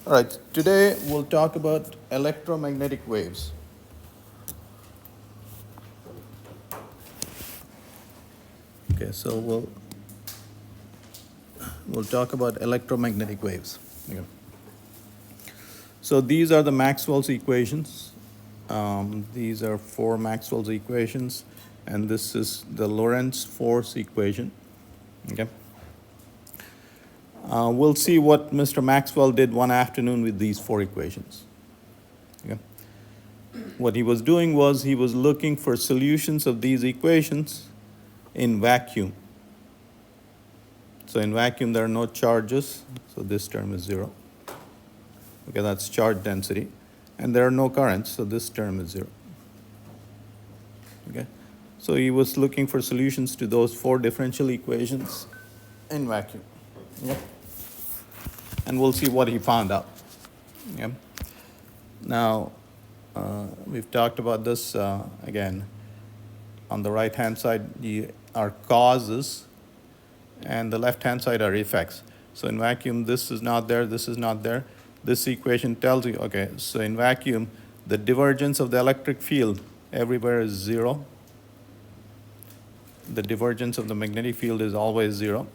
All right, today we'll talk about electromagnetic waves. Okay, so we'll talk about electromagnetic waves. Okay. So these are the Maxwell's equations. These are four Maxwell's equations, and this is the Lorentz force equation. Okay. We'll see what Mr. Maxwell did one afternoon with these four equations. Okay. What he was doing was he was looking for solutions of these equations in vacuum. So in vacuum, there are no charges, so this term is zero. Okay, that's charge density. And there are no currents, so this term is zero. Okay, so he was looking for solutions to those four differential equations in vacuum. Yep. And we'll see what he found out. Yep. Now, we've talked about this again. On the right-hand side are causes, and the left-hand side are effects. So in vacuum, this is not there, this is not there. This equation tells you, okay, so in vacuum, the divergence of the electric field everywhere is zero. The divergence of the magnetic field is always zero.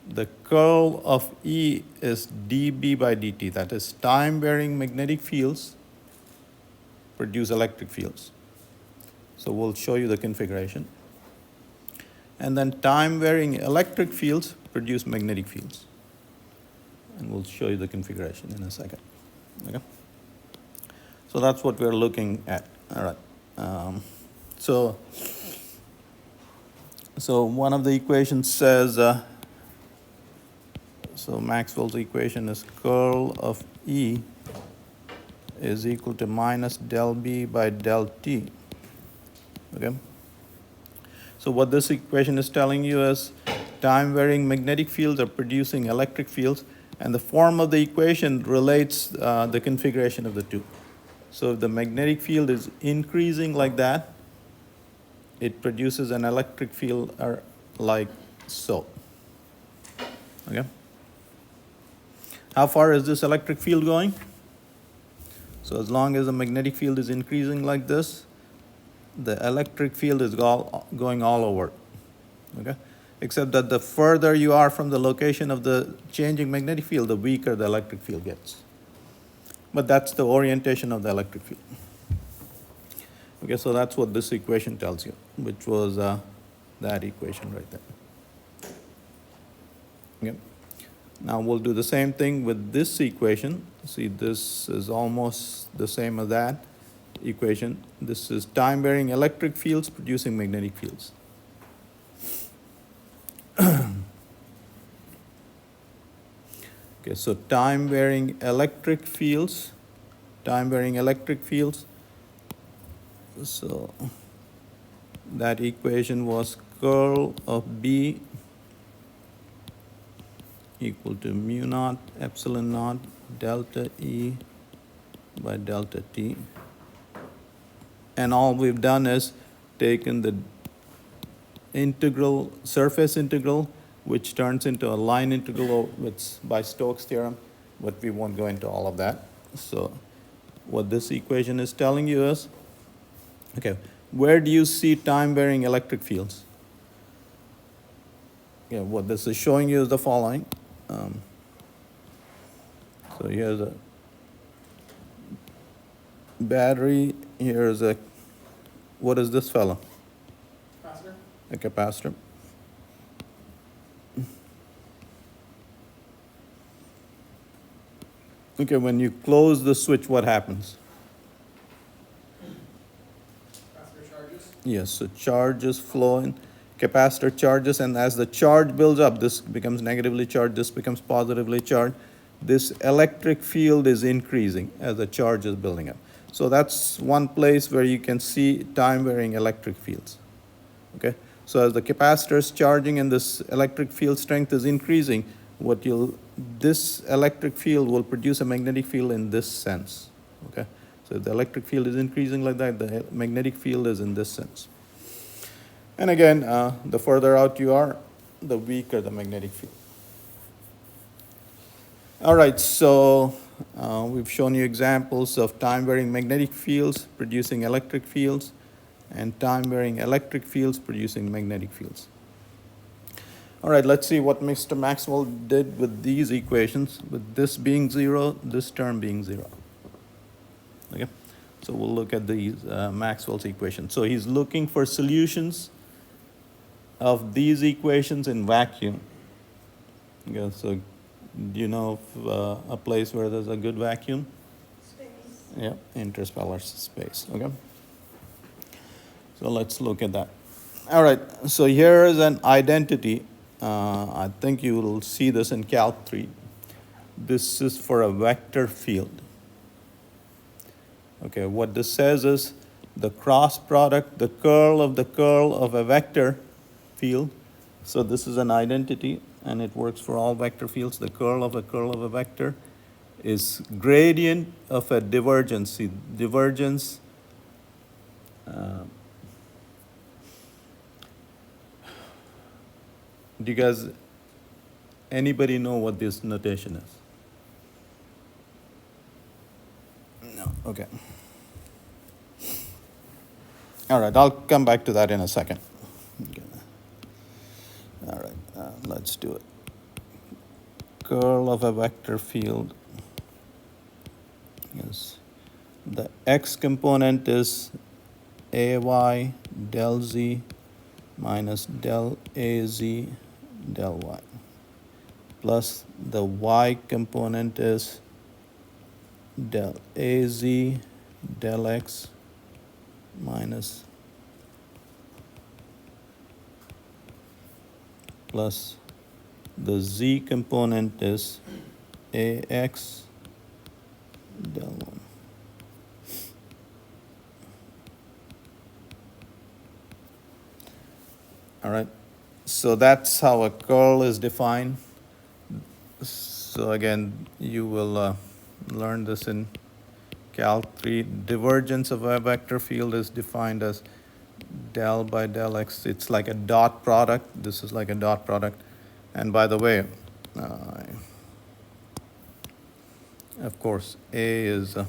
The curl of E is dB by dt, that is time-varying magnetic fields produce electric fields. So we'll show you the configuration. And then time-varying electric fields produce magnetic fields. And we'll show you the configuration in a second. Okay? So that's what we're looking at. All right. So one of the equations says, so Maxwell's equation is curl of E is equal to minus del B by del T. Okay? So what this equation is telling you is time-varying magnetic fields are producing electric fields, and the form of the equation relates the configuration of the two. So if the magnetic field is increasing like that, it produces an electric field like so. Okay? How far is this electric field going? So as long as the magnetic field is increasing like this, the electric field is going all over. Okay? Except that the further you are from the location of the changing magnetic field, the weaker the electric field gets. But that's the orientation of the electric field. Okay, so that's what this equation tells you, which was that equation right there. Okay. Now we'll do the same thing with this equation. See, this is almost the same as that equation. This is time-varying electric fields producing magnetic fields. Okay, so time-varying electric fields. So that equation was curl of B equal to mu naught epsilon naught delta E by delta T. And all we've done is taken the integral, surface integral, which turns into a line integral by Stokes' theorem, but we won't go into all of that. So what this equation is telling you is, okay, where do you see time-varying electric fields? Yeah, what this is showing you is the following. So here's a battery, here's a, what is this fellow? Capacitor. A capacitor. Okay, when you close the switch, what happens? Capacitor charges. Yes, so charges flow in, capacitor charges, and as the charge builds up, this becomes negatively charged, this becomes positively charged. This electric field is increasing as the charge is building up. So that's one place where you can see time-varying electric fields. Okay, so as the capacitor is charging and this electric field strength is increasing, this electric field will produce a magnetic field in this sense. Okay, so if the electric field is increasing like that, the magnetic field is in this sense. And again, the further out you are, the weaker the magnetic field. All right, so we've shown you examples of time-varying magnetic fields producing electric fields and time-varying electric fields producing magnetic fields. All right, let's see what Mr. Maxwell did with these equations, with this being 0, this term being 0. Okay, so we'll look at these Maxwell's equations. So he's looking for solutions of these equations in vacuum. Okay, so do you know of a place where there's a good vacuum? Space. Yeah, interstellar space. Okay. So let's look at that. All right. So here is an identity. I think you will see this in Calc 3. This is for a vector field. Okay. What this says is the cross product, the curl of a vector field. So this is an identity, and it works for all vector fields. The curl of a vector is gradient of a divergence. See, divergence. Do you guys, anybody know what this notation is? No. Okay. All right, I'll come back to that in a second. Okay. All right, let's do it. Curl of a vector field is the x component is ay del z minus del az del y, plus the y component is del az del x minus plus the z component is ax del 1. All right, so that's how a curl is defined. So again, you will learn this in Calc 3. Divergence of a vector field is defined as del by del x. It's like a dot product. This is like a dot product. And by the way, of course, A is a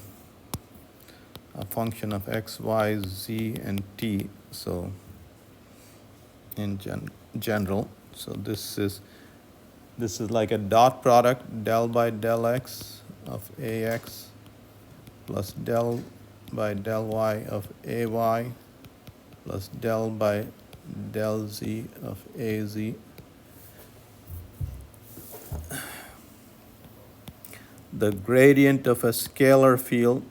function of x, y, z, and t. So in general, so this is like a dot product, del by del x of ax plus del by del y of ay plus del by del z of az. The gradient of a scalar field,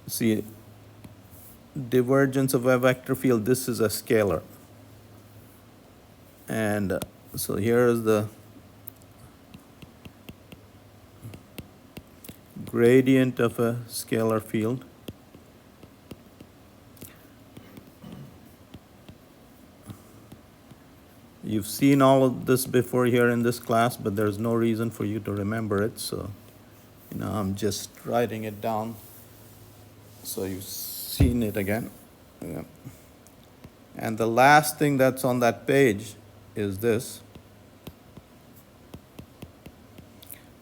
see, divergence of a vector field, this is a scalar. And so here is the gradient of a scalar field. You've seen all of this before here in this class, but there's no reason for you to remember it. So, I'm just writing it down so you've seen it again. Yeah. And the last thing that's on that page is this.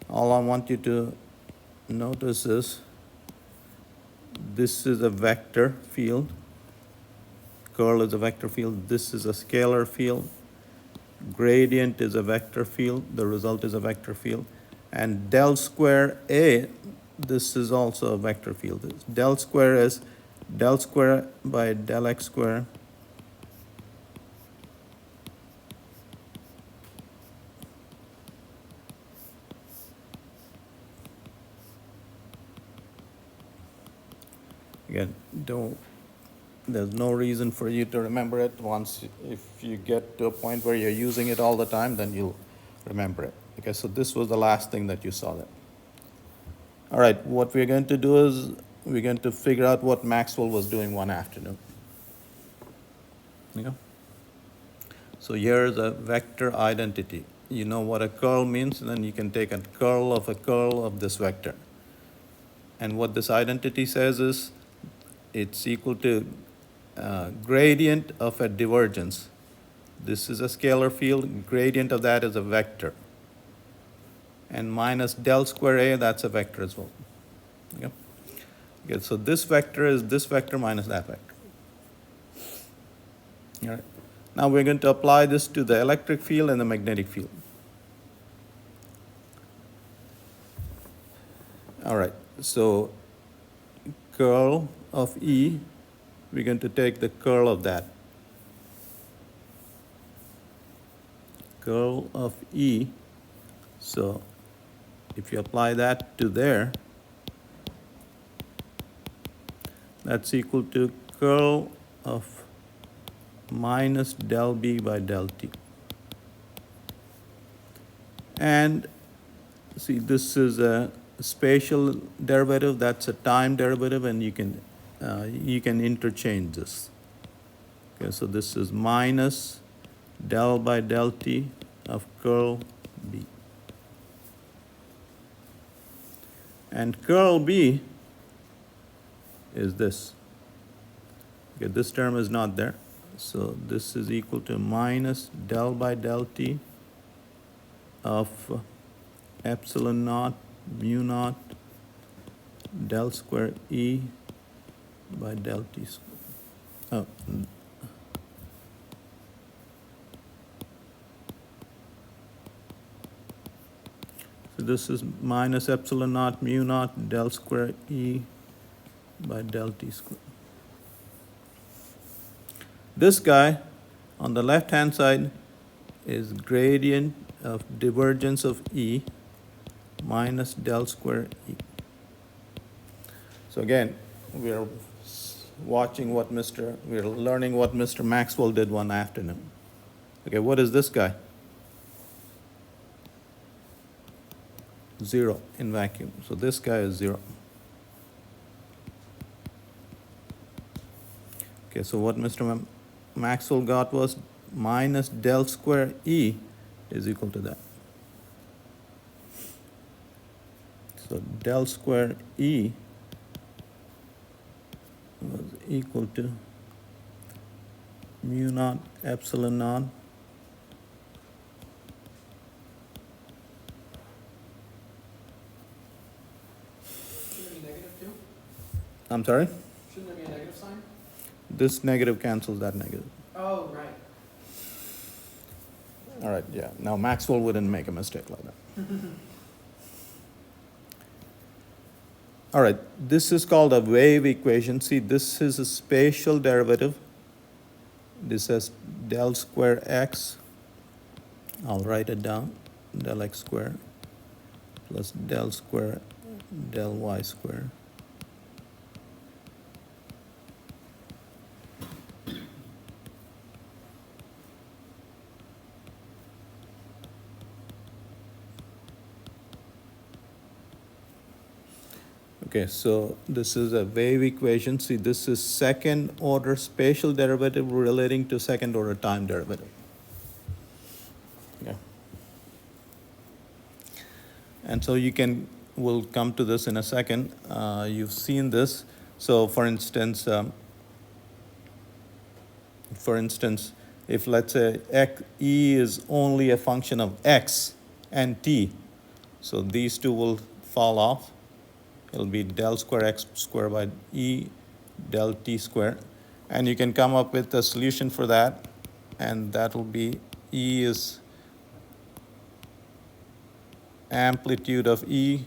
All I want you to notice is this is a vector field. Curl is a vector field. This is a scalar field. Gradient is a vector field. The result is a vector field. And del square A, this is also a vector field. Del square is del square by del x square again, there's no reason for you to remember it. Once, if you get to a point where you're using it all the time, then you'll remember it. Okay, so this was the last thing that you saw there. All right, what we're going to do is we're going to figure out what Maxwell was doing one afternoon. Okay? So here's a vector identity. You know what a curl means, and then you can take a curl of this vector. And what this identity says is it's equal to gradient of a divergence. This is a scalar field. Gradient of that is a vector. and minus del square A, that's a vector as well. Okay? Okay, so this vector is this vector minus that vector. All right. Now we're going to apply this to the electric field and the magnetic field. All right, so curl of E, we're going to take the curl of that. Curl of E, so if you apply that to there, that's equal to curl of minus del B by del T. And see, this is a spatial derivative, that's a time derivative, and you can interchange this. Okay, so this is minus del by del T of curl B. And curl B is this. Okay, this term is not there. So this is equal to minus del by del T of epsilon naught mu naught del square E by del T square. Oh. So this is minus epsilon naught mu naught del square E by del T square. This guy on the left hand side is gradient of divergence of E minus del square E. So again, we're learning what Mr. Maxwell did one afternoon. Okay, what is this guy? 0 in vacuum. So this guy is 0. Okay, so what Mr. Maxwell got was minus del square E is equal to that. So del square E was equal to mu naught epsilon naught Shouldn't it be negative too? I'm sorry? Shouldn't there be a negative sign? This negative cancels that negative. Oh, right. All right, yeah. Now Maxwell wouldn't make a mistake like that. All right, this is called a wave equation. See, this is a spatial derivative. This is del square x. I'll write it down. Del x square plus del square del y square. Okay, so this is a wave equation. See, this is second order spatial derivative relating to second order time derivative. Okay. And so we'll come to this in a second. You've seen this. So for instance, if let's say E is only a function of x and t, so these two will fall off. It'll be del square x square by E del t square. And you can come up with a solution for that. And that will be E is amplitude of E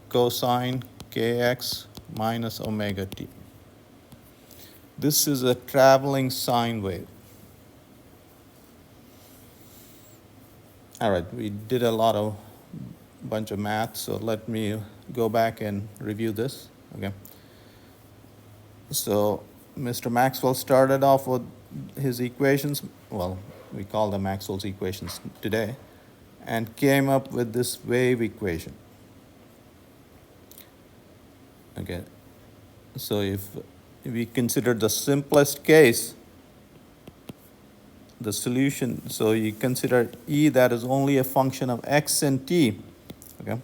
cosine kx minus omega t. This is a traveling sine wave. All right, we did a bunch of math, so let me go back and review this. Okay. So Mr. Maxwell started off with his equations, well, we call them Maxwell's equations today, and came up with this wave equation. Okay. So if we consider the simplest case, the solution, so you consider E that is only a function of x and t, okay?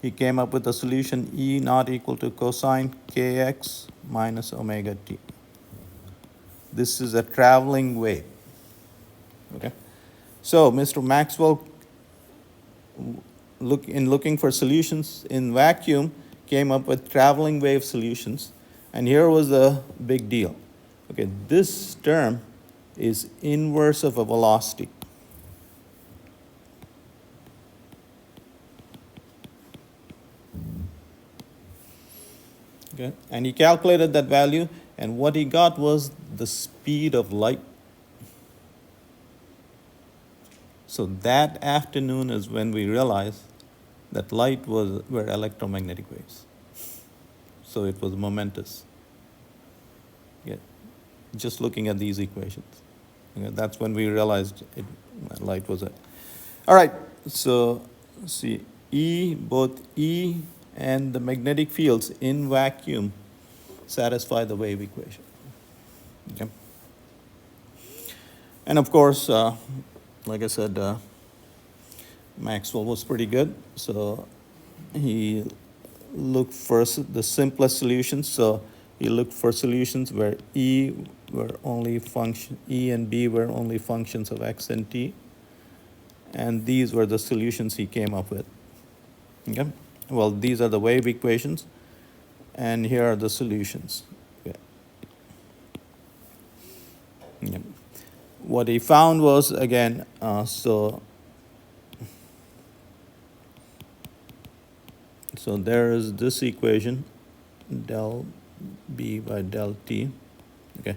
He came up with a solution E not equal to cosine kx minus omega t. This is a traveling wave, okay? So Mr. Maxwell looking for solutions in vacuum, came up with traveling wave solutions. And here was the big deal. Okay, this term is inverse of a velocity. Okay, and he calculated that value, and what he got was the speed of light. So that afternoon is when we realized that light were electromagnetic waves. So it was momentous. Yeah, just looking at these equations. Okay, that's when we realized light was a. All right, so see, both E and the magnetic fields in vacuum satisfy the wave equation. Okay. And of course, like I said, Maxwell was pretty good, so he looked for the simplest solutions. So he looked for solutions where E and B were only functions of x and t, and these were the solutions he came up with. Okay, well, these are the wave equations, and here are the solutions. Okay. Yeah. What he found was, again, so there is this equation, del B by del T. Okay,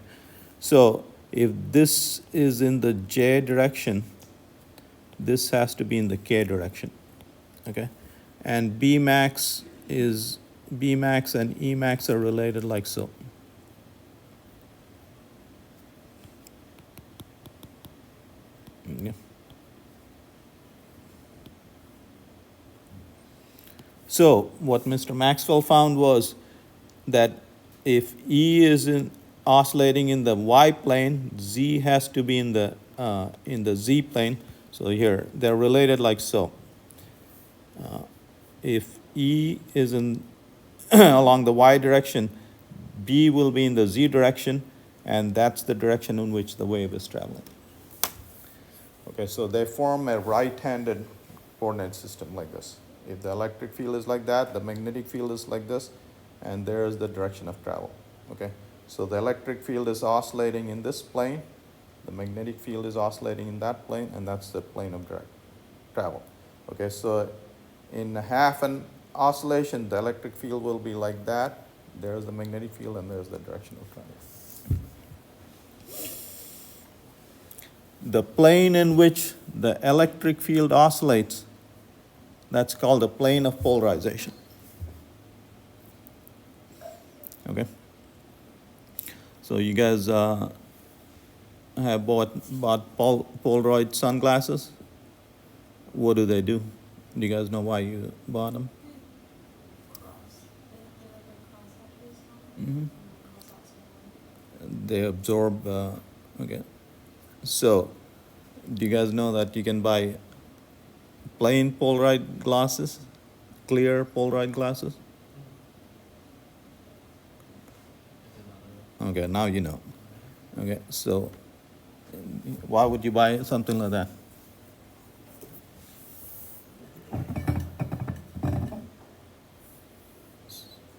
so if this is in the J direction, this has to be in the K direction. Okay, and B max and E max are related like so. Yeah. So what Mr. Maxwell found was that if E is oscillating in the Y plane, Z has to be in the Z plane. So here they're related like so. If E is in along the Y direction, B will be in the Z direction, and that's the direction in which the wave is traveling. Okay, so they form a right-handed coordinate system like this. If the electric field is like that, the magnetic field is like this, and there is the direction of travel. Okay, so the electric field is oscillating in this plane, the magnetic field is oscillating in that plane, and that's the plane of direct travel. Okay, so in half an oscillation, the electric field will be like that. There's the magnetic field, and there's the direction of travel. The plane in which the electric field oscillates, that's called the plane of polarization. Okay. So you guys have bought Polaroid sunglasses. What do? Do you guys know why you bought them? Mm-hmm. They absorb. Okay. So, do you guys know that you can buy plain Polaroid glasses, clear Polaroid glasses? Okay, now you know. Okay, so why would you buy something like that?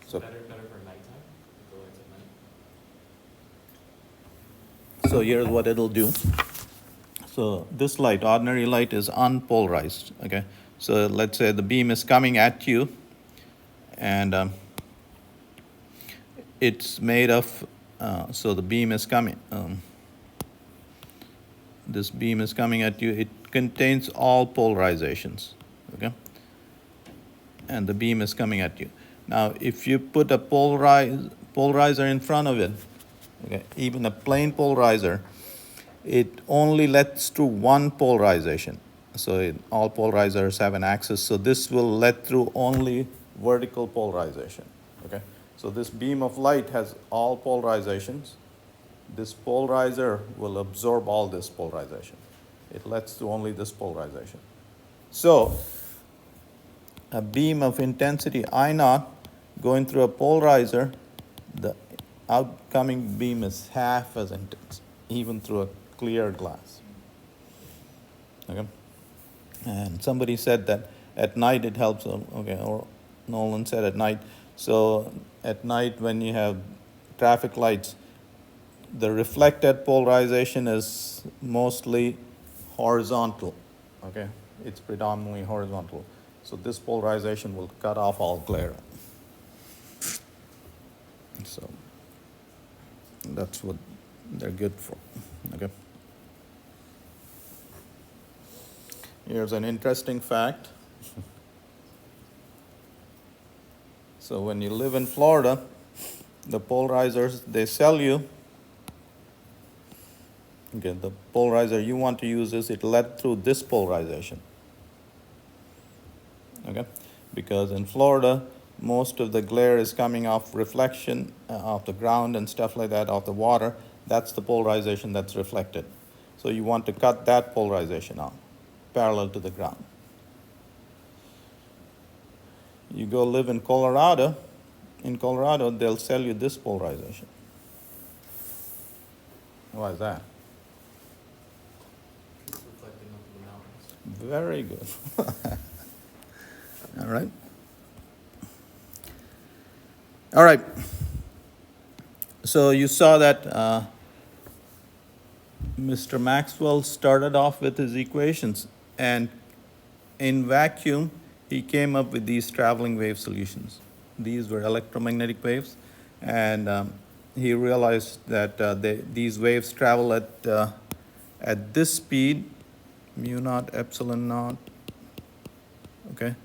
So Better for nighttime, if the lights at night. So here's what it'll do. So this light, ordinary light, is unpolarized. Okay, so let's say the beam is coming at you, and it's made of. So the beam is coming. This beam is coming at you. It contains all polarizations. Okay, and the beam is coming at you. Now, if you put a polarizer in front of it, okay, even a plain polarizer, it only lets through one polarization. So all polarizers have an axis. So this will let through only vertical polarization. Okay. So this beam of light has all polarizations. This polarizer will absorb all this polarization. It lets through only this polarization. So a beam of intensity I naught going through a polarizer, the outcoming beam is half as intense, even through a clear glass. Okay. And somebody said that at night it helps, okay, or Nolan said at night. So at night when you have traffic lights, the reflected polarization is mostly horizontal, okay? It's predominantly horizontal. So this polarization will cut off all glare. So that's what they're good for, okay? Here's an interesting fact. So when you live in Florida, the polarizers they sell you, okay, the polarizer you want to use is it led through this polarization, okay? Because in Florida, most of the glare is coming off reflection off the ground and stuff like that, off the water. That's the polarization that's reflected. So you want to cut that polarization out, parallel to the ground. You go live in Colorado, they'll sell you this polarization. Why is that? It's reflecting onto the mountains. Very good. All right. All right. So you saw that Mr. Maxwell started off with his equations, and in vacuum, he came up with these traveling wave solutions. These were electromagnetic waves, and he realized that these waves travel at this speed, mu naught epsilon naught, okay,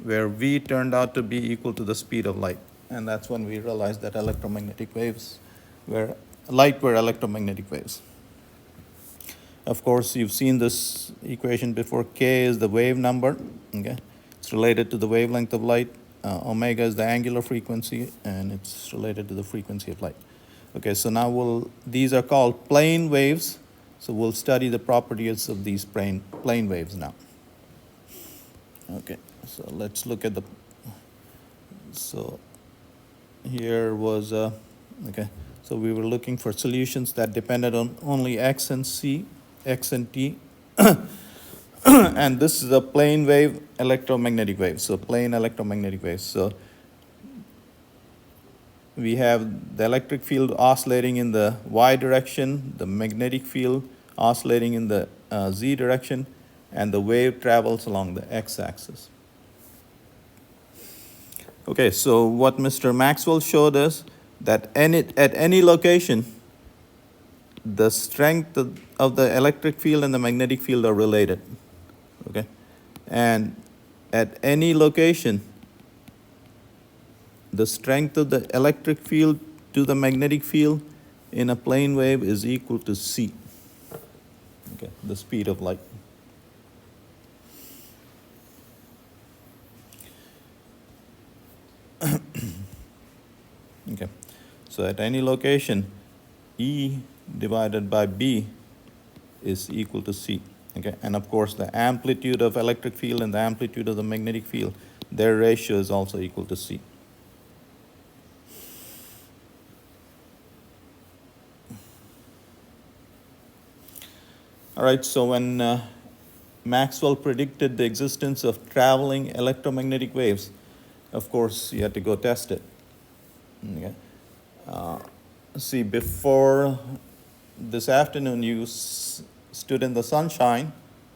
where v turned out to be equal to the speed of light. And that's when we realized that light were electromagnetic waves. Of course, you've seen this equation before. K is the wave number, okay? It's related to the wavelength of light. Omega is the angular frequency, and it's related to the frequency of light. Okay, so now these are called plane waves. So we'll study the properties of these plane waves now. Okay, so let's look at so here was, okay, so we were looking for solutions that depended on only x and t. And this is a plane wave electromagnetic wave, so plane electromagnetic waves. So we have the electric field oscillating in the y direction, the magnetic field oscillating in the z direction, and the wave travels along the x-axis. Okay, so what Mr. Maxwell showed us that at any location, the strength of the electric field and the magnetic field are related. Okay, and at any location, the strength of the electric field to the magnetic field in a plane wave is equal to c. Okay, the speed of light. Okay, so at any location, E divided by B is equal to C. Okay, and of course the amplitude of electric field and the amplitude of the magnetic field, their ratio is also equal to C. All right, so when Maxwell predicted the existence of traveling electromagnetic waves, of course you had to go test it. Okay. See, before this afternoon, you stood in the sunshine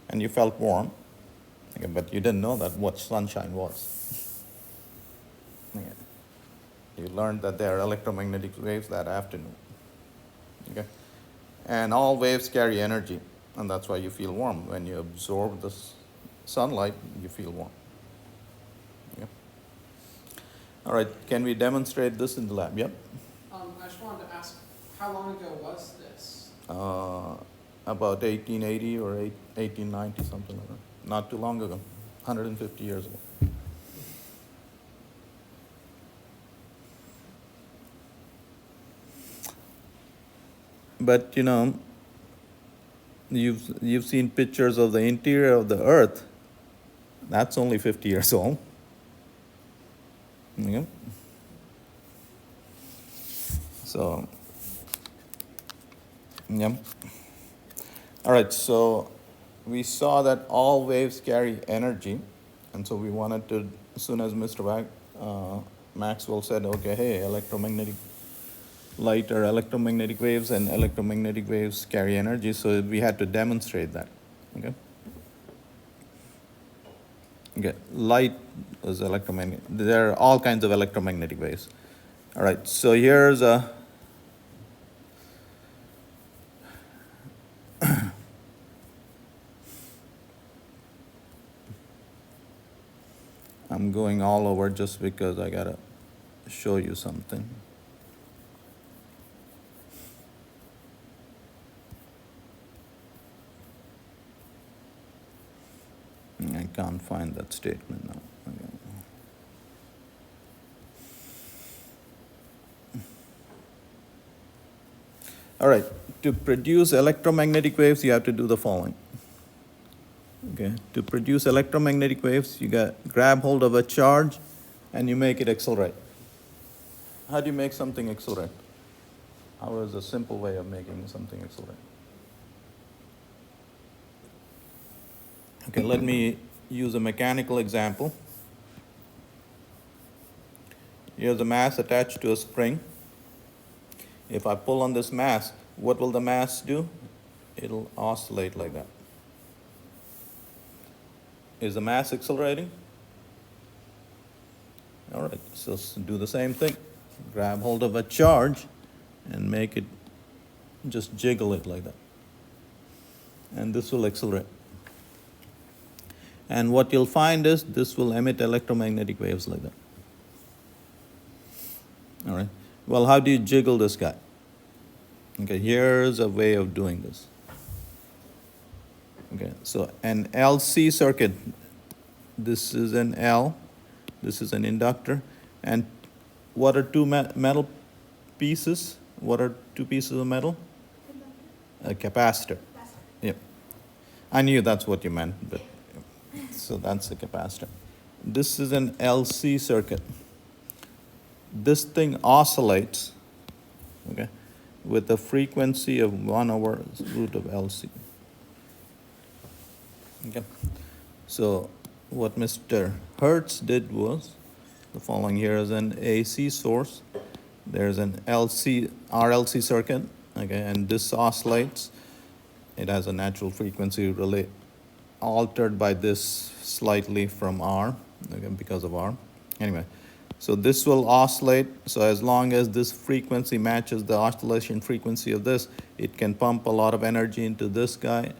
and you felt warm, okay, but you didn't know that what sunshine was. Okay. You learned that there are electromagnetic waves that afternoon. Okay. And all waves carry energy, and that's why you feel warm. When you absorb the sunlight, you feel warm. Okay. All right, can we demonstrate this in the lab? Yep. I just wanted to ask, how long ago was this? About 1880 or 1890, something like that. Not too long ago, 150 years ago. But you know, you've seen pictures of the interior of the Earth. That's only 50 years old. Yeah. So, yeah. All right, so we saw that all waves carry energy, and so we wanted to, as soon as Maxwell said, okay, hey, electromagnetic light or electromagnetic waves and electromagnetic waves carry energy, so we had to demonstrate that, okay? Okay, light is electromagnetic. There are all kinds of electromagnetic waves. All right, so here's a I'm going all over just because I gotta show you something. I can't find that statement now. Okay. All right, to produce electromagnetic waves, you have to do the following. Okay, to produce electromagnetic waves, you grab hold of a charge and you make it accelerate. How do you make something accelerate? How is a simple way of making something accelerate? Okay, let me use a mechanical example. Here's a mass attached to a spring. If I pull on this mass, what will the mass do? It'll oscillate like that. Is the mass accelerating? All right, so do the same thing. Grab hold of a charge and make it, just jiggle it like that. And this will accelerate. And what you'll find is this will emit electromagnetic waves like that. All right. Well, how do you jiggle this guy? Okay, here's a way of doing this. Okay, so an LC circuit, this is an L, this is an inductor, and what are two metal pieces? What are two pieces of metal? A capacitor. Yep. I knew that's what you meant, but so that's the capacitor. This is an LC circuit. This thing oscillates, okay, with a frequency of 1 over root of LC. Okay. So what Mr. Hertz did was the following. Here is an AC source. There's an RLC circuit, okay, and this oscillates. It has a natural frequency relay altered by this slightly from R, okay, because of R. Anyway, so this will oscillate. So as long as this frequency matches the oscillation frequency of this, it can pump a lot of energy into this guy.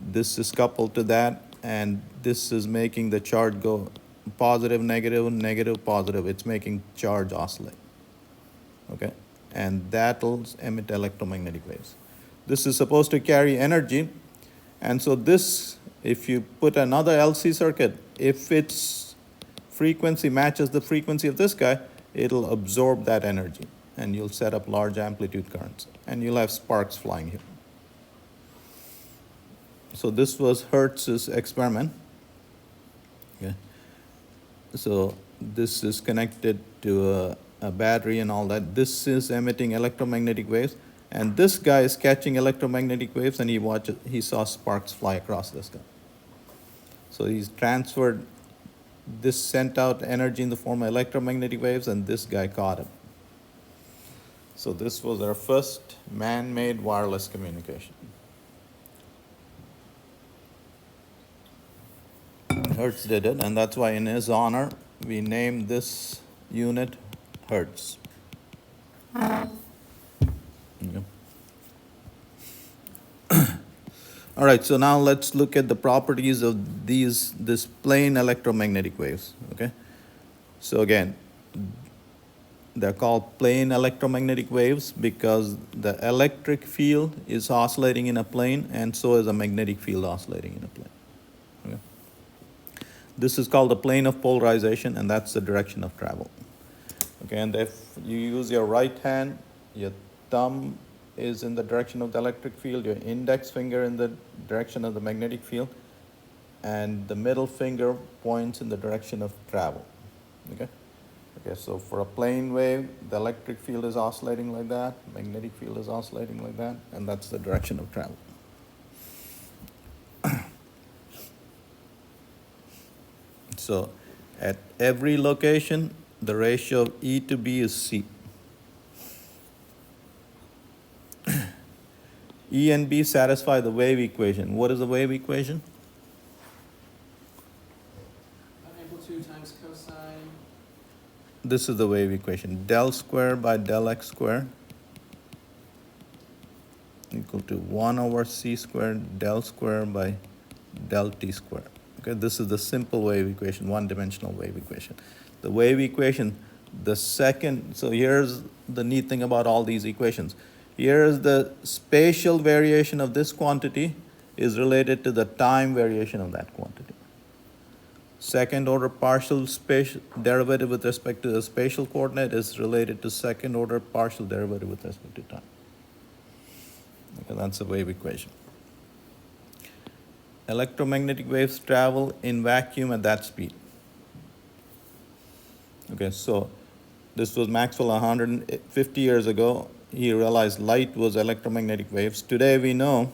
This is coupled to that, and this is making the charge go positive, negative, negative, positive. It's making charge oscillate. Okay, and that'll emit electromagnetic waves. This is supposed to carry energy, and so this, if you put another LC circuit, if its frequency matches the frequency of this guy, it'll absorb that energy, and you'll set up large amplitude currents, and you'll have sparks flying here. So this was Hertz's experiment. Okay. So this is connected to a battery and all that. This is emitting electromagnetic waves, and this guy is catching electromagnetic waves, and he saw sparks fly across this guy. So he's transferred, this sent out energy in the form of electromagnetic waves, and this guy caught it. So this was our first man-made wireless communication. Hertz did it, and that's why in his honor, we named this unit Hertz. Yeah. All right, so now let's look at the properties of this plane electromagnetic waves, okay? So again, they're called plane electromagnetic waves because the electric field is oscillating in a plane, and so is a magnetic field oscillating in a plane. Okay? This is called the plane of polarization, and that's the direction of travel. Okay, and if you use your right hand, your thumb is in the direction of the electric field, your index finger in the direction of the magnetic field, and the middle finger points in the direction of travel. Okay? Okay, so for a plane wave, the electric field is oscillating like that, magnetic field is oscillating like that, and that's the direction of travel. So at every location, the ratio of E to B is C. E and B satisfy the wave equation. What is the wave equation? Amplitude times cosine. This is the wave equation. Del square by del x square equal to 1 over c squared del square by del t square. Okay, this is the simple wave equation, one-dimensional wave equation. The wave equation, the second, so here's the neat thing about all these equations. Here is the spatial variation of this quantity is related to the time variation of that quantity. Second order partial spatial derivative with respect to the spatial coordinate is related to second order partial derivative with respect to time. Okay, that's the wave equation. Electromagnetic waves travel in vacuum at that speed. Okay, so this was Maxwell 150 years ago. He realized light was electromagnetic waves. Today we know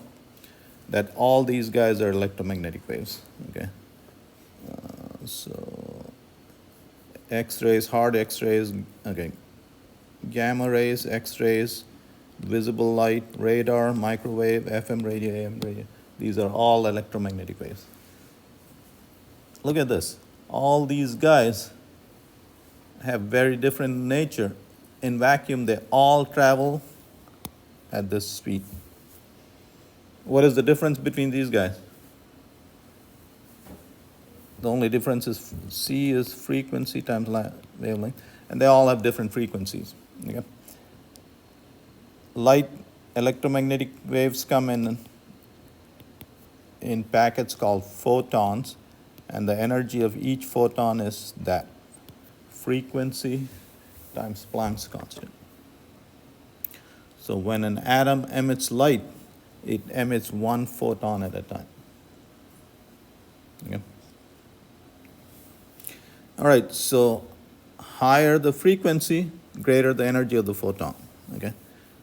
that all these guys are electromagnetic waves. Okay, so X-rays, hard X-rays, okay, gamma rays, X-rays, visible light, radar, microwave, FM radio, AM radio. These are all electromagnetic waves. Look at this. All these guys have very different nature. In vacuum, they all travel at this speed. What is the difference between these guys? The only difference is C is frequency times wavelength, and they all have different frequencies. Okay? Light electromagnetic waves come in packets called photons, and the energy of each photon is that frequency times Planck's constant. So when an atom emits light, it emits one photon at a time. Okay. All right, so higher the frequency, greater the energy of the photon. Okay,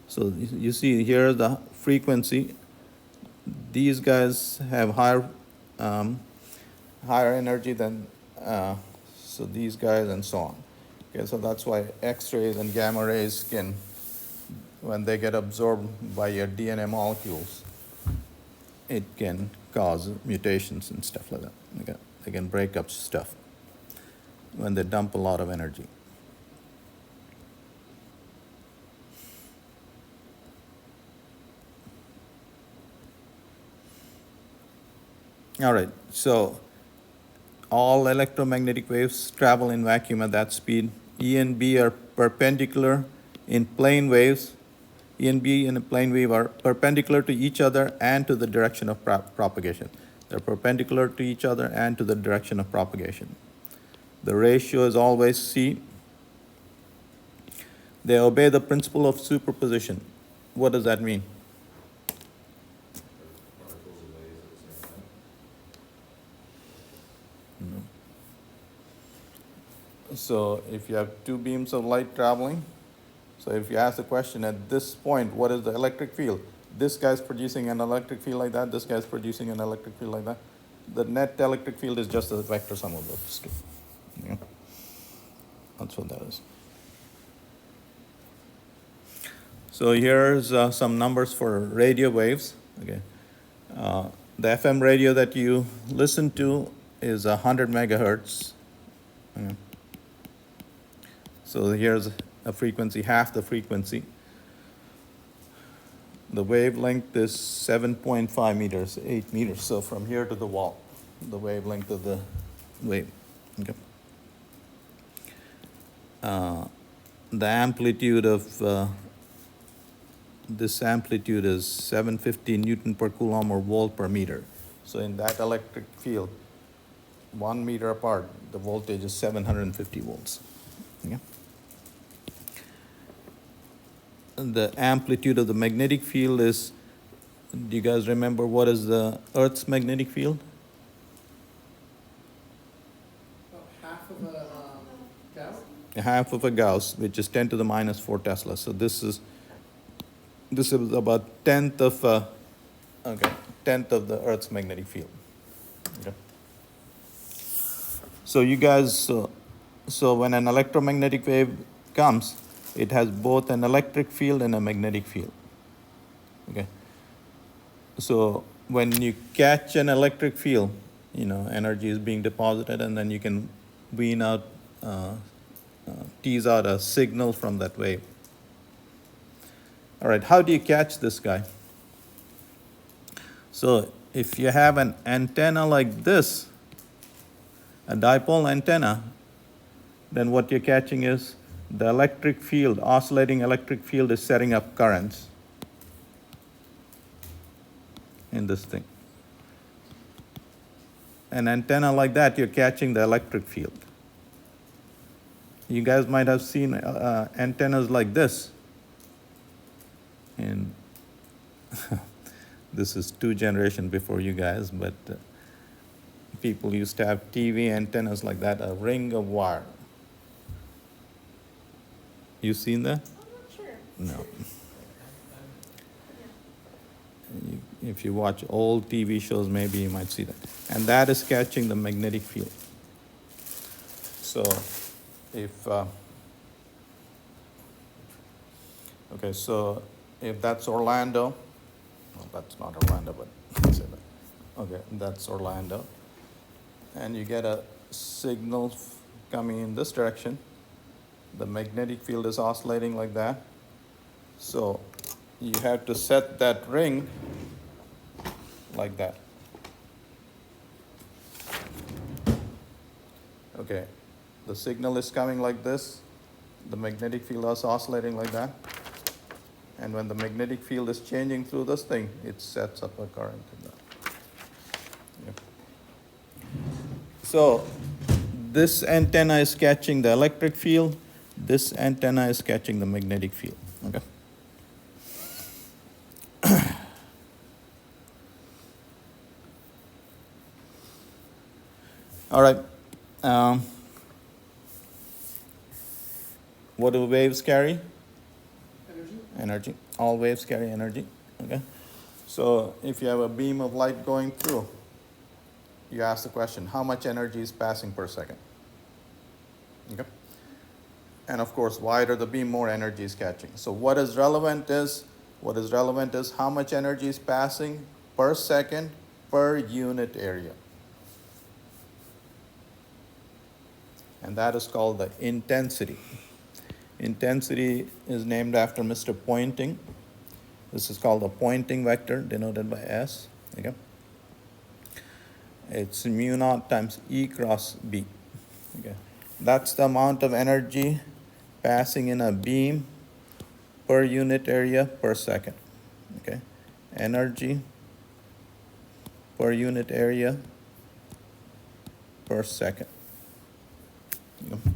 so you see here the frequency. These guys have higher energy than so these guys and so on. Okay, so that's why X-rays and gamma rays can, when they get absorbed by your DNA molecules, it can cause mutations and stuff like that. Okay, they can break up stuff when they dump a lot of energy. All right, so all electromagnetic waves travel in vacuum at that speed. E and B are perpendicular in plane waves. E and B in a plane wave are perpendicular to each other and to the direction of propagation. They're perpendicular to each other and to the direction of propagation. The ratio is always C. They obey the principle of superposition. What does that mean? Particles and waves at the same time. So if you have two beams of light traveling, so if you ask the question at this point, what is the electric field? This guy's producing an electric field like that, this guy's producing an electric field like that. The net electric field is just the vector sum of those two. Yeah. That's what that is. So here's some numbers for radio waves. Okay, the FM radio that you listen to is 100 megahertz. Yeah. So here's a frequency, half the frequency. The wavelength is 7.5 meters, 8 meters. So from here to the wall, the wavelength of the wave. Okay. The amplitude of this amplitude is 750 Newton per coulomb or volt per meter. So in that electric field, 1 meter apart, the voltage is 750 volts. Okay. And the amplitude of the magnetic field is, do you guys remember what is the Earth's magnetic field? About half of a Gauss? Half of a Gauss, which is 10 to the minus 4 Tesla. So this is about tenth of the Earth's magnetic field. Okay. So So you guys, so when an electromagnetic wave comes, it has both an electric field and a magnetic field. Okay. So when you catch an electric field, energy is being deposited, and then you can wean out, tease out a signal from that wave. All right, how do you catch this guy? So if you have an antenna like this, a dipole antenna, then what you're catching is the electric field, oscillating electric field is setting up currents in this thing. An antenna like that, you're catching the electric field. You guys might have seen antennas like this. And this is 2 generations before you guys, but people used to have TV antennas like that, a ring of wire. You seen that? I'm not sure. No. If you watch old TV shows, maybe you might see that. And that is catching the magnetic field. So if, okay, so if that's Orlando, well, that's not Orlando, but let's say that. Okay, that's Orlando. And you get a signal coming in this direction. The magnetic field is oscillating like that. So you have to set that ring like that. Okay, the signal is coming like this. The magnetic field is oscillating like that. And when the magnetic field is changing through this thing, it sets up a current in that. Yep. So this antenna is catching the electric field. This antenna is catching the magnetic field. Okay. All right. What do waves carry? Energy? Energy. All waves carry energy. Okay. So if you have a beam of light going through, you ask the question, how much energy is passing per second? Okay. And of course, wider the beam, more energy is catching. So what is relevant is how much energy is passing per second per unit area. And that is called the intensity. Intensity is named after Mr. Poynting. This is called the Poynting vector, denoted by S. Okay. It's mu naught times E cross B. Okay. That's the amount of energy passing in a beam per unit area per second. Okay. Energy per unit area per second. Okay.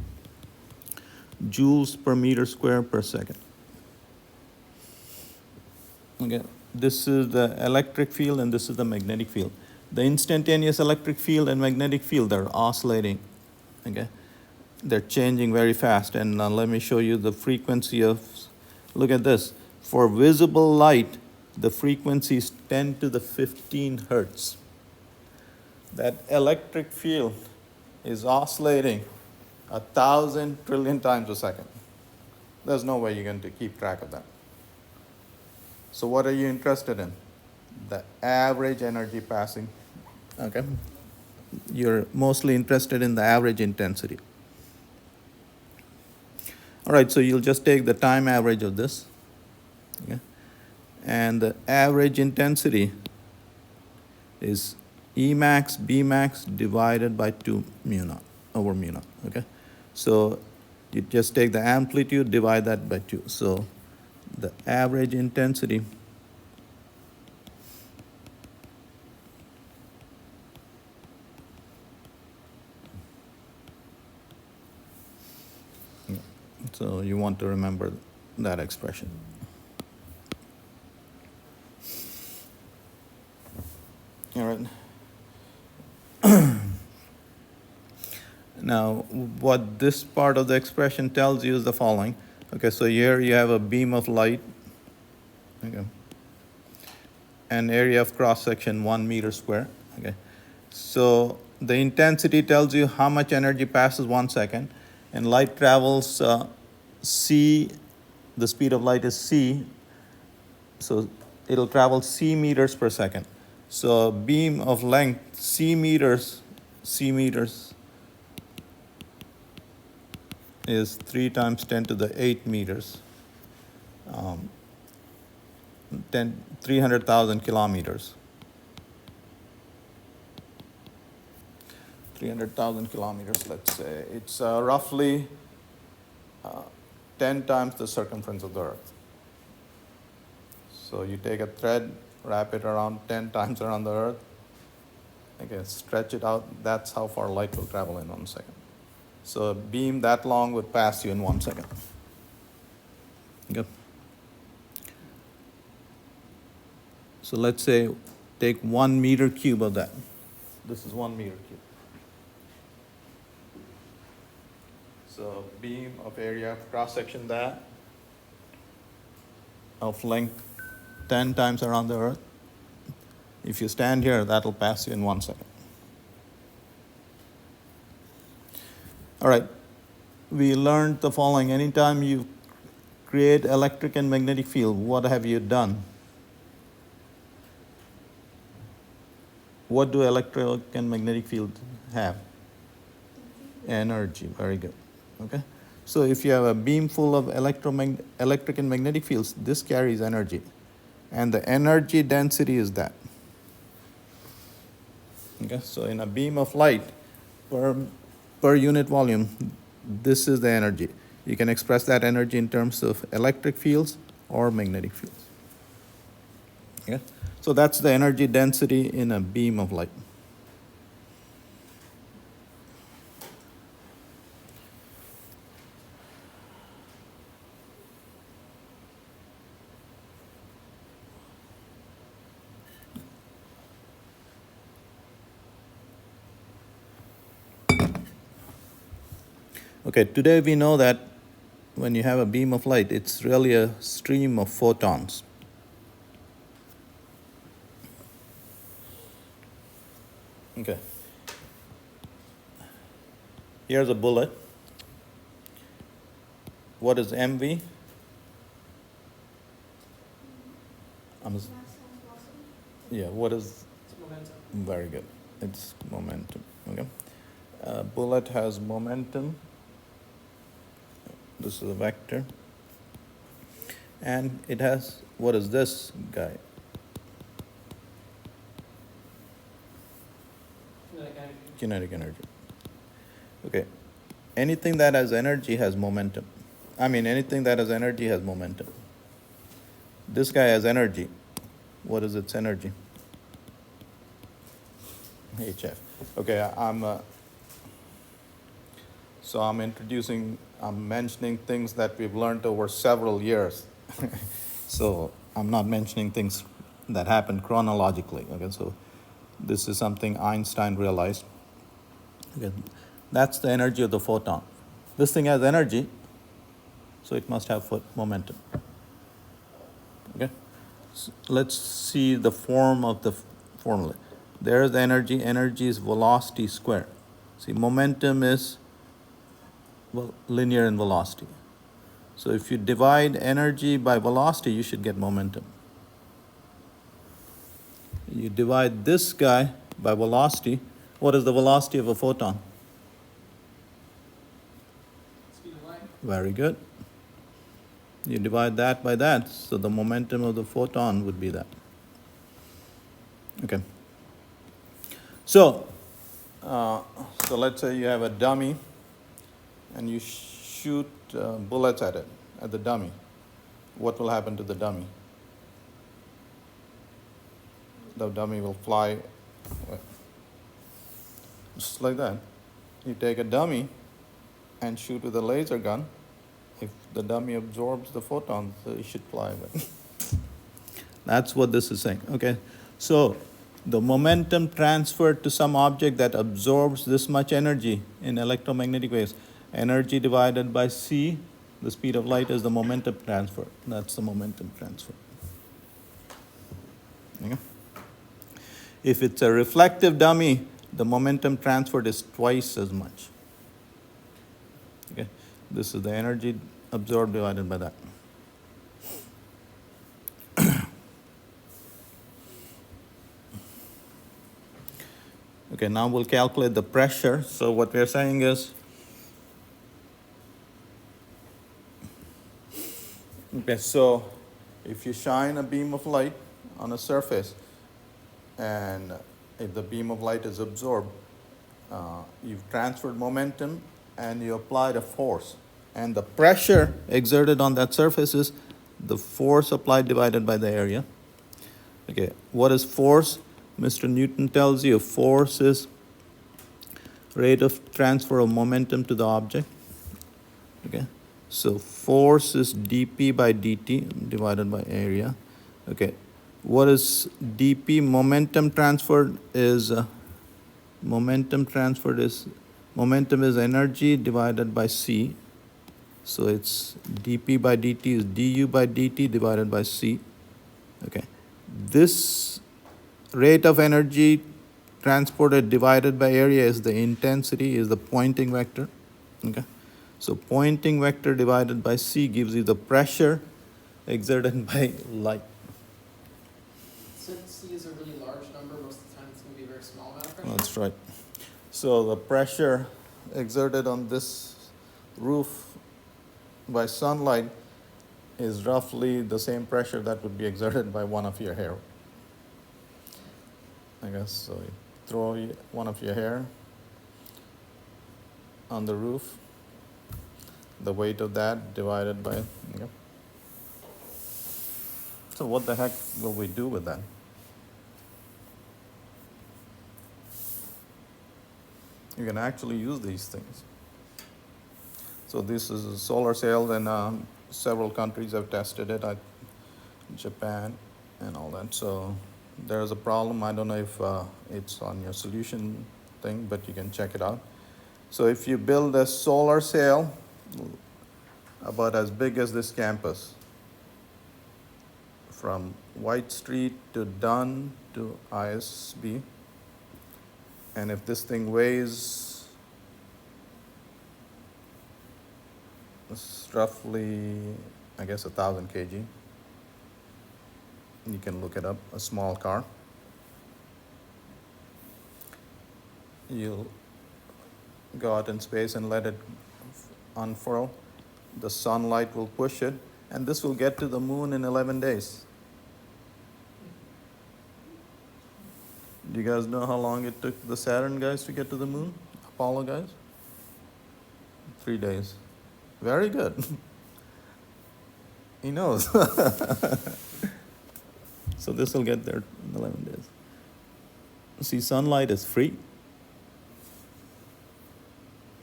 Joules per meter square per second. Okay. This is the electric field and this is the magnetic field. The instantaneous electric field and magnetic field, they're oscillating. Okay. They're changing very fast. And let me show you the frequency of, look at this. For visible light, the frequency is 10 to the 15 hertz. That electric field is oscillating 1,000 trillion times a second. There's no way you're going to keep track of that. So what are you interested in? The average energy passing. Okay. You're mostly interested in the average intensity. All right, so you'll just take the time average of this. Okay. And the average intensity is E max, B max divided by 2 mu naught over mu naught. Okay. So you just take the amplitude, divide that by 2. So the average intensity so you want to remember that expression. All right. Now, what this part of the expression tells you is the following. Okay, so here you have a beam of light. Okay. An area of cross section 1 meter square. Okay. So the intensity tells you how much energy passes 1 second, and light travels c, the speed of light is c, so it'll travel c meters per second. So a beam of length c meters is 3 times 10 to the 8 meters, 300,000 kilometers. 300,000 kilometers, let's say. It's roughly 10 times the circumference of the Earth. So you take a thread, wrap it around 10 times around the Earth, okay, stretch it out, that's how far light will travel in 1 second. So a beam that long would pass you in 1 second. Okay. So let's say take 1 meter cube of that. This is 1 meter cube. So beam of area cross section that of length 10 times around the Earth. If you stand here, that'll pass you in 1 second. All right, we learned the following. Anytime you create electric and magnetic field, what have you done? What do electric and magnetic fields have? Energy, very good. Okay, so if you have a beam full of electric and magnetic fields, this carries energy, and the energy density is that. Okay, so in a beam of light per unit volume, this is the energy. You can express that energy in terms of electric fields or magnetic fields. Okay, so that's the energy density in a beam of light. Okay, today we know that when you have a beam of light, it's really a stream of photons. Okay. Here's a bullet. What is MV? Yeah, what is? It's momentum. Very good. It's momentum. Okay. Bullet has momentum. This is a vector. And it has, what is this guy? Kinetic energy. Kinetic energy. Okay. Anything that has energy has momentum. Anything that has energy has momentum. This guy has energy. What is its energy? HF. Okay, I'm mentioning things that we've learned over several years. So I'm not mentioning things that happened chronologically. Okay, so this is something Einstein realized. Okay, that's the energy of the photon. This thing has energy, so it must have momentum. Okay, so let's see the form of the formula. There's the energy. Energy is velocity squared. See, momentum is linear in velocity. So if you divide energy by velocity, you should get momentum. You divide this guy by velocity. What is the velocity of a photon? Speed of light. Very good. You divide that by that, so the momentum of the photon would be that. Okay. So let's say you have a dummy and you shoot bullets at the dummy. What will happen to the dummy? The dummy will fly just like that. You take a dummy and shoot with a laser gun. If the dummy absorbs the photons, it should fly away. That's what this is saying. Okay, so the momentum transferred to some object that absorbs this much energy in electromagnetic waves. Energy divided by c, the speed of light, is the momentum transfer. That's the momentum transfer. Okay. If it's a reflective dummy, the momentum transferred is twice as much. Okay, this is the energy absorbed divided by that. Okay, now we'll calculate the pressure. So what we're saying is, okay, so if you shine a beam of light on a surface, and if the beam of light is absorbed, you've transferred momentum and you applied a force. And the pressure exerted on that surface is the force applied divided by the area. Okay, what is force? Mr. Newton tells you force is rate of transfer of momentum to the object. Okay, so force is dP by dt divided by area. Okay, what is dP? Momentum transferred is momentum is energy divided by c. So it's dP by dt is du by dt divided by c. Okay, this rate of energy transported divided by area is the intensity, is the Poynting vector. Okay, so Poynting vector divided by c gives you the pressure exerted by light. Since C is a really large number, most of the time it's going to be a very small amount of pressure. That's right. So the pressure exerted on this roof by sunlight is roughly the same pressure that would be exerted by one of your hair. I guess so. You throw one of your hair on the roof, the weight of that divided by. Okay. So what the heck will we do with that? You can actually use these things. So this is a solar sail, and several countries have tested it, Japan and all that. So there's a problem. I don't know if it's on your solution thing, but you can check it out. So if you build a solar sail about as big as this campus, from White Street to Dunn to ISB, and if this thing weighs roughly, I guess, 1,000 kg, you can look it up, a small car, you'll go out in space and let it unfurl. The sunlight will push it, and this will get to the moon in 11 days. Do you guys know how long it took the Saturn guys to get to the moon? Apollo guys? 3 days. Very good. He knows. So this will get there in 11 days. See, sunlight is free.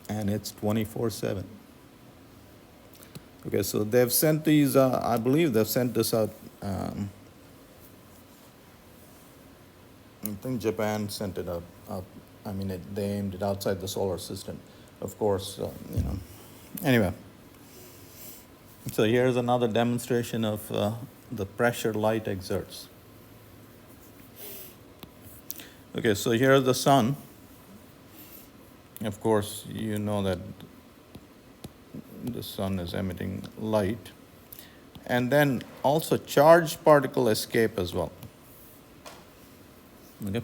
And it's 24/7. Okay, so they've sent these, I believe they've sent this out. I think Japan sent it up. I mean, they aimed it outside the solar system, of course, Anyway, so here's another demonstration of the pressure light exerts. Okay, so here's the sun. Of course, you know that the sun is emitting light. And then also charged particle escape as well. Okay.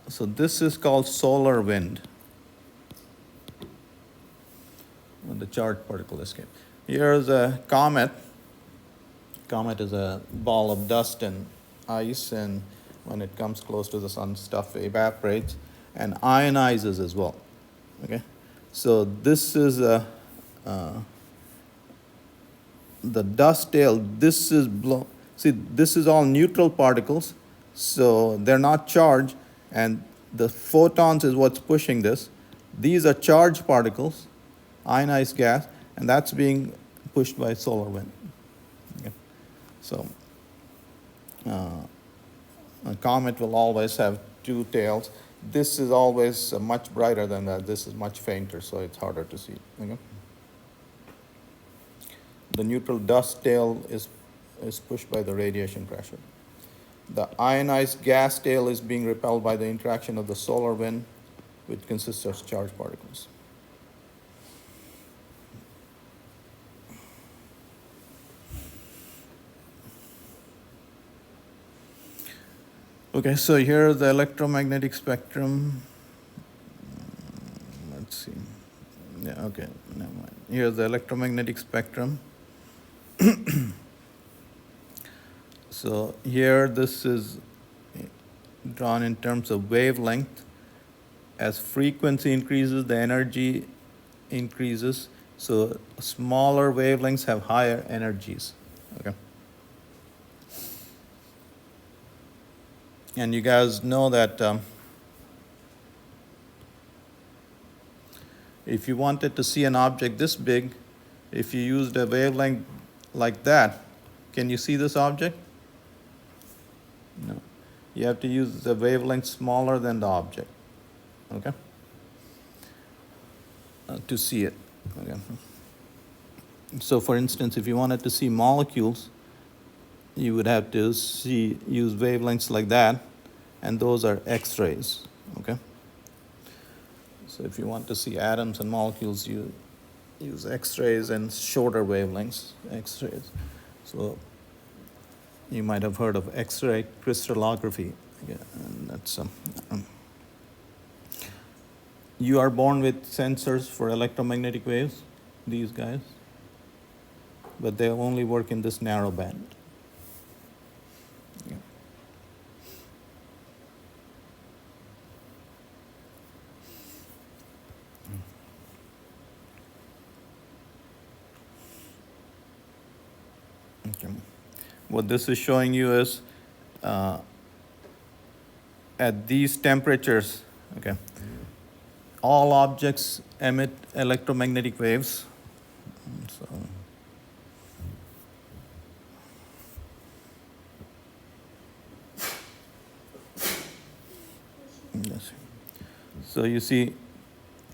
So this is called solar wind, when the charged particle escape. Here's a comet. Comet is a ball of dust and ice, and when it comes close to the sun, stuff evaporates and ionizes as well. Okay, so this is the dust tail. This is see, this is all neutral particles, so they're not charged, and the photons is what's pushing this. These are charged particles, ionized gas, and that's being pushed by solar wind. Okay. So a comet will always have two tails. This is always much brighter than that. This is much fainter, so it's harder to see. Okay. The neutral dust tail is pushed by the radiation pressure. The ionized gas tail is being repelled by the interaction of the solar wind, which consists of charged particles. Okay, so here the electromagnetic spectrum. Let's see. Yeah, okay, never mind. Here's the electromagnetic spectrum. So here this is drawn in terms of wavelength. As frequency increases, the energy increases. So smaller wavelengths have higher energies. Okay. And you guys know that if you wanted to see an object this big, if you used a wavelength like that, can you see this object? No. You have to use the wavelength smaller than the object, okay? To see it, okay? So for instance, if you wanted to see molecules, you would have to use wavelengths like that, and those are X-rays, okay? So if you want to see atoms and molecules, you use X-rays and shorter wavelengths, X-rays. So you might have heard of X-ray crystallography. Yeah, and that's you are born with sensors for electromagnetic waves, these guys, but they only work in this narrow band. Yeah. Okay. What this is showing you is at these temperatures, okay, all objects emit electromagnetic waves. So, yes. So you see,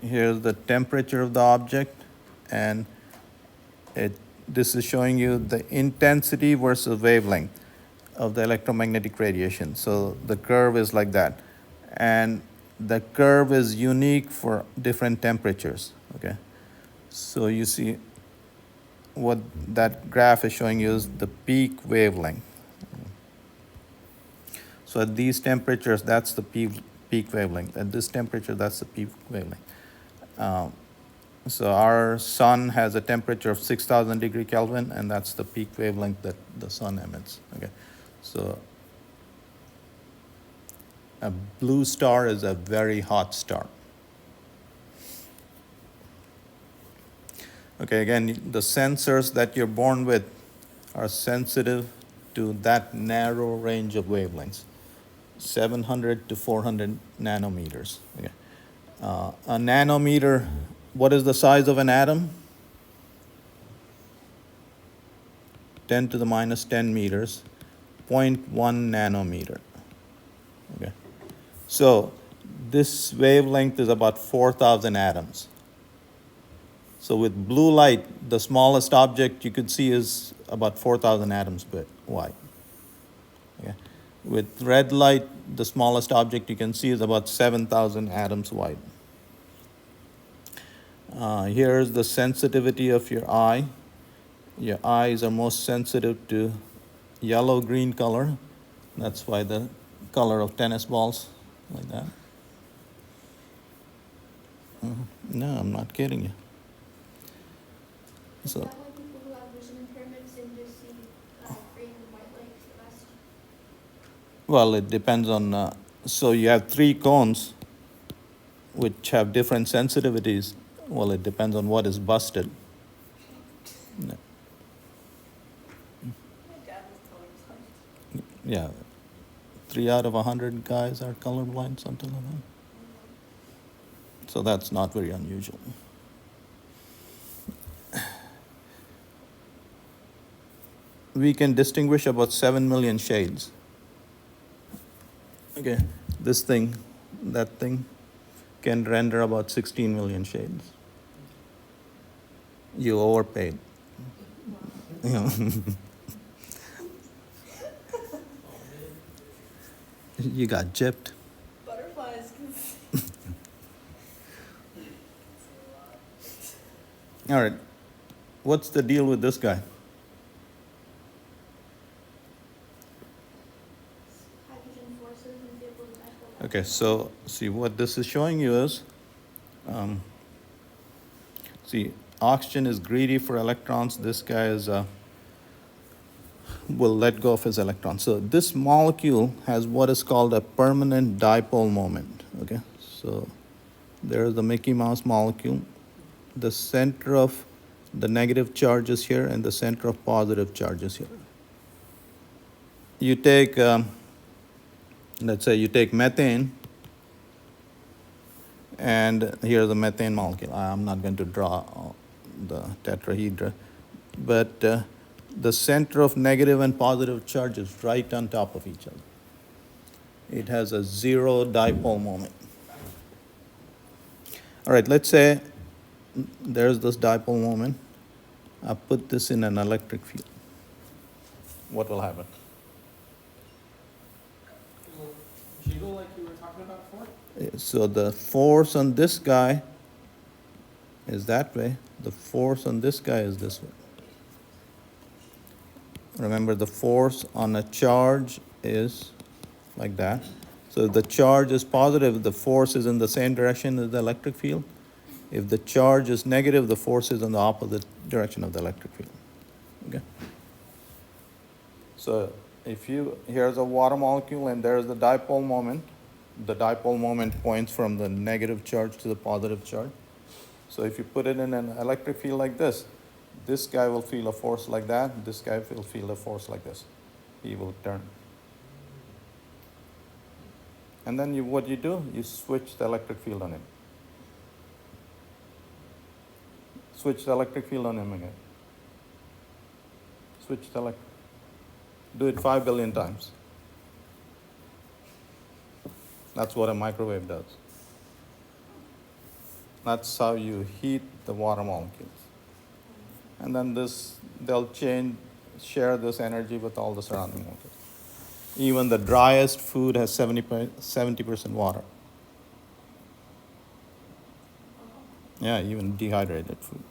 here's the temperature of the object, and this is showing you the intensity versus wavelength of the electromagnetic radiation. So the curve is like that. And the curve is unique for different temperatures, okay? So you see what that graph is showing you is the peak wavelength. So at these temperatures, that's the peak wavelength. At this temperature, that's the peak wavelength. So our sun has a temperature of 6,000 degree Kelvin, and that's the peak wavelength that the sun emits. Okay, so a blue star is a very hot star. Okay, again, the sensors that you're born with are sensitive to that narrow range of wavelengths, 700 to 400 nanometers. Okay. A nanometer, what is the size of an atom? 10 to the minus 10 meters, 0.1 nanometer. Okay. So this wavelength is about 4,000 atoms. So with blue light, the smallest object you could see is about 4,000 atoms wide. Okay. With red light, the smallest object you can see is about 7,000 atoms wide. Here's the sensitivity of your eye. Your eyes are most sensitive to yellow-green color. That's why the color of tennis balls, like that. No, I'm not kidding you. Is So, that why people who have vision impairments and just see green and white lights the best? well, it depends on, so you have 3 cones which have different sensitivities. Well, it depends on what is busted. My dad was colorblind. Yeah, 3 out of 100 guys are colorblind, something like that. So that's not very unusual. We can distinguish about 7 million shades. Okay, this thing, that thing can render about 16 million shades. You overpaid. You know. You got gypped. Butterflies. All right. What's the deal with this guy? Hydrogen forces and be able to dipole. Okay, so see what this is showing you is, um, see, oxygen is greedy for electrons. This guy is will let go of his electrons. So this molecule has what is called a permanent dipole moment. Okay, so there's the Mickey Mouse molecule. The center of the negative charge is here, and the center of positive charge is here. You take, let's say, you take methane, and here's the methane molecule. I'm not going to draw the tetrahedra, but the center of negative and positive charge is right on top of each other. It has a zero dipole moment. All right, let's say there's this dipole moment. I put this in an electric field. What will happen? It'll jiggle like you were talking about before? So the force on this guy is that way. The force on this guy is this way. Remember, the force on a charge is like that. So if the charge is positive, the force is in the same direction as the electric field. If the charge is negative, the force is in the opposite direction of the electric field. Okay? So if you, here's a water molecule and there's the dipole moment. The dipole moment points from the negative charge to the positive charge. So if you put it in an electric field like this guy will feel a force like that, this guy will feel a force like this. He will turn. And then what you do, you switch the electric field on him. Switch the electric field on him again. Switch the electric. Do it 5 billion times. That's what a microwave does. That's how you heat the water molecules. And then they'll share this energy with all the surrounding molecules. Even the driest food has 70% water. Yeah, even dehydrated food.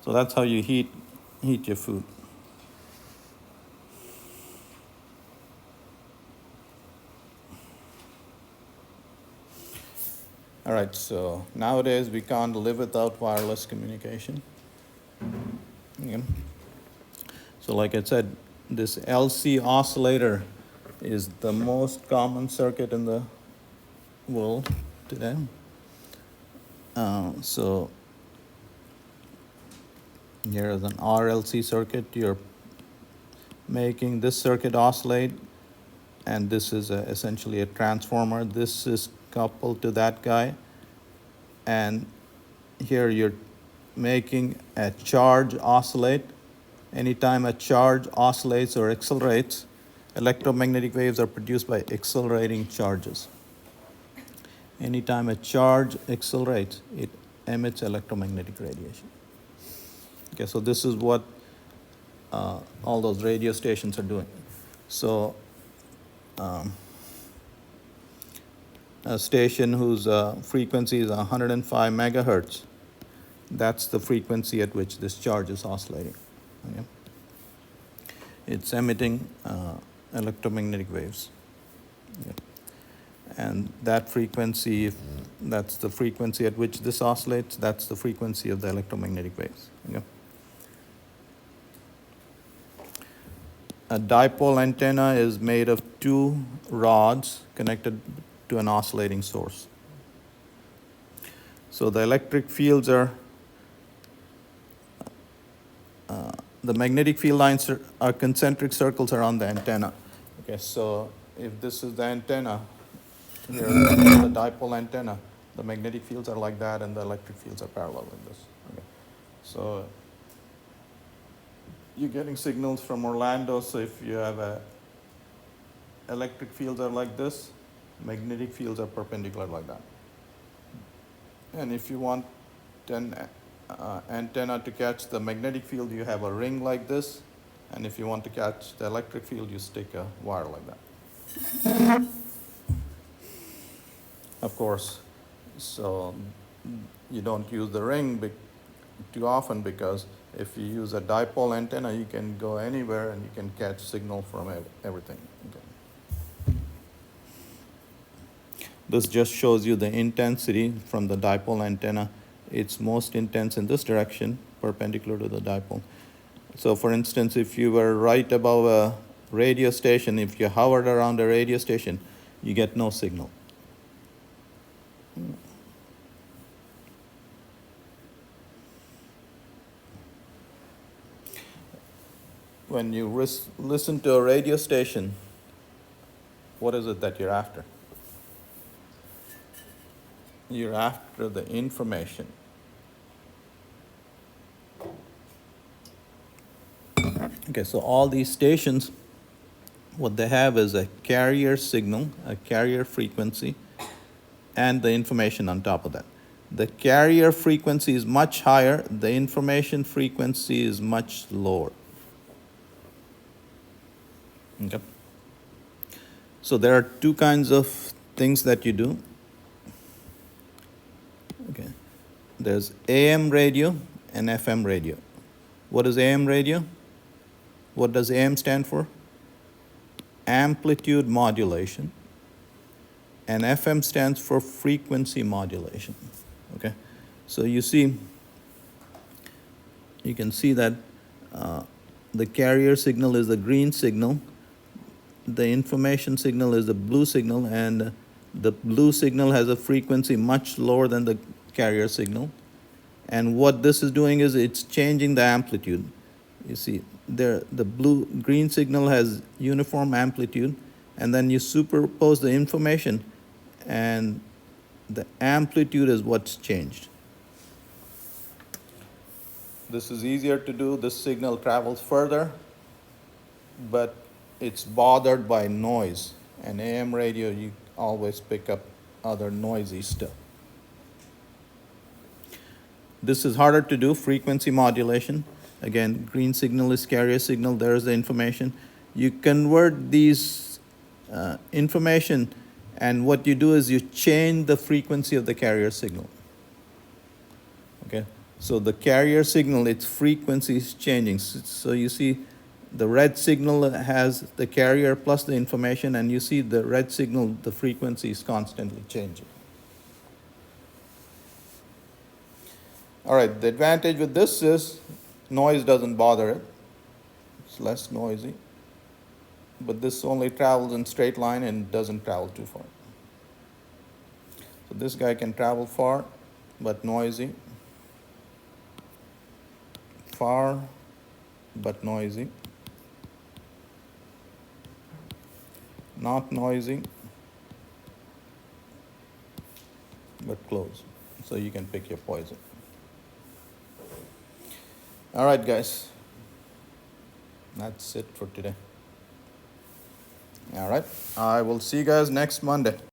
So that's how you heat your food. All right, so nowadays we can't live without wireless communication. Yeah. So like I said, this LC oscillator is the most common circuit in the world today. So here is an RLC circuit. You're making this circuit oscillate, and this is essentially a transformer. This is coupled to that guy, and here you're making a charge oscillate. Anytime a charge oscillates or accelerates, electromagnetic waves are produced by accelerating charges. Anytime a charge accelerates, it emits electromagnetic radiation. Okay, so this is what all those radio stations are doing. So a station whose frequency is 105 megahertz, that's the frequency at which this charge is oscillating. Okay? It's emitting electromagnetic waves. Okay? And that frequency, that's the frequency at which this oscillates, that's the frequency of the electromagnetic waves. Okay? A dipole antenna is made of two rods connected to an oscillating source. So the electric fields are, the magnetic field lines are concentric circles around the antenna. Okay, so if this is the antenna, here is the dipole antenna, the magnetic fields are like that and the electric fields are parallel like this. Okay. So you're getting signals from Orlando, so if you have electric fields are like this, magnetic fields are perpendicular like that. And if you want an antenna to catch the magnetic field, you have a ring like this, and if you want to catch the electric field, you stick a wire like that. Of course, so you don't use the ring too often, because if you use a dipole antenna, you can go anywhere and you can catch signal from everything. Okay. This just shows you the intensity from the dipole antenna. It's most intense in this direction, perpendicular to the dipole. So for instance, if you were right above a radio station, if you hovered around a radio station, you get no signal. When you listen to a radio station, what is it that you're after? You're after the information. Okay, so all these stations, what they have is a carrier signal, a carrier frequency, and the information on top of that. The carrier frequency is much higher, the information frequency is much lower. Okay. So there are two kinds of things that you do. Okay. There's AM radio and FM radio. What is AM radio? What does AM stand for? Amplitude modulation. And FM stands for frequency modulation. Okay. So you can see that the carrier signal is the green signal, the information signal is the blue signal, and the blue signal has a frequency much lower than the carrier signal. And what this is doing is it's changing the amplitude. You see, the green signal has uniform amplitude, and then you superpose the information, and the amplitude is what's changed. This is easier to do. This signal travels further, but it's bothered by noise. And AM radio, you always pick up other noisy stuff. This is harder to do, frequency modulation. Again, green signal is carrier signal, there's the information. You convert these information, and what you do is you change the frequency of the carrier signal. Okay, so the carrier signal, its frequency is changing. So you see the red signal has the carrier plus the information, and you see the red signal, the frequency is constantly changing. All right, the advantage with this is noise doesn't bother it. It's less noisy. But this only travels in straight line and doesn't travel too far. So this guy can travel far, but noisy. Far, but noisy. Not noisy, but close. So you can pick your poison. All right, guys. That's it for today. All right. I will see you guys next Monday.